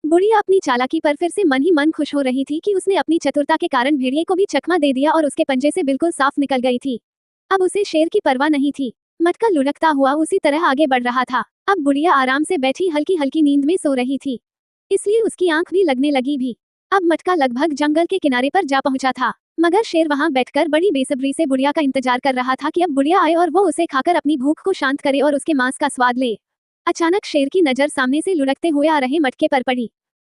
बुढ़िया अपनी चालाकी पर फिर से मन ही मन खुश हो रही थी कि उसने अपनी चतुरता के कारण भेड़िए को भी चकमा दे दिया और उसके पंजे से बिल्कुल साफ निकल गई थी। अब उसे शेर की परवाह नहीं थी। मटका लुढ़कता हुआ उसी तरह आगे बढ़ रहा था। अब बुढ़िया आराम से बैठी हल्की हल्की नींद में सो रही थी, इसलिए उसकी आंख भी लगने लगी भी। अब मटका लगभग जंगल के किनारे पर जा पहुंचा था, मगर शेर वहां बैठकर बड़ी बेसब्री से बुढ़िया का इंतजार कर रहा था कि अब बुढ़िया आए और वो उसे खाकर अपनी भूख को शांत करे और उसके मांस का स्वाद ले। अचानक शेर की नजर सामने से लुढ़कते हुए आ रहे मटके पर पड़ी।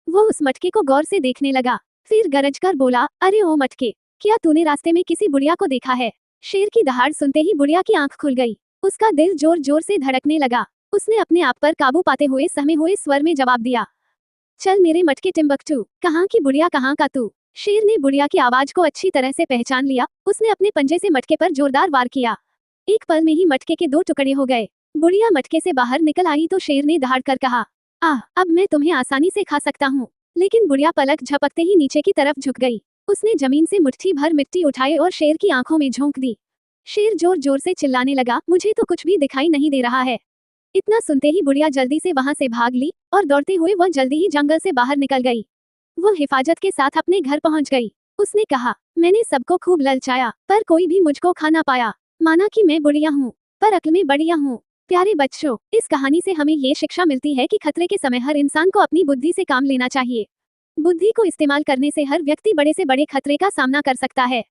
वो उस मटके को गौर से देखने लगा, फिर गरज कर बोला, अरे ओ मटके, क्या तूने रास्ते में किसी बुढ़िया को देखा है? शेर की दहाड़ सुनते ही बुढ़िया की आंख खुल गई। उसका दिल जोर जोर से धड़कने लगा। उसने अपने आप पर काबू पाते हुए सहमे हुए स्वर में जवाब दिया, चल मेरे मटके टिम्बकटू, कहाँ की बुढ़िया कहाँ का तू? शेर ने बुढ़िया की आवाज को अच्छी तरह से पहचान लिया। उसने अपने पंजे से मटके पर जोरदार वार किया। एक पल में ही मटके के 2 टुकड़े हो गए। बुढ़िया मटके से बाहर निकल आई तो शेर ने दहाड़ कर कहा, आह, अब मैं तुम्हें आसानी से खा सकता हूँ। लेकिन बुढ़िया पलक झपकते ही नीचे की तरफ झुक गई। उसने जमीन से मुट्ठी भर मिट्टी उठाई और शेर की आंखों में झोंक दी। शेर जोर जोर से चिल्लाने लगा, मुझे तो कुछ भी दिखाई नहीं दे रहा है। इतना सुनते ही बुढ़िया जल्दी से वहां से भाग ली और दौड़ते हुए वह जल्दी ही जंगल से बाहर निकल गई। वो हिफाजत के साथ अपने घर पहुंच गई। उसने कहा, मैंने सबको खूब ललचाया, पर कोई भी मुझको खा ना पाया। माना कि मैं बुढ़िया हूँ, पर अक्ल में बढ़िया हूँ। प्यारे बच्चों, इस कहानी से हमें ये शिक्षा मिलती है कि खतरे के समय हर इंसान को अपनी बुद्धि से काम लेना चाहिए। बुद्धि को इस्तेमाल करने से हर व्यक्ति बड़े से बड़े खतरे का सामना कर सकता है।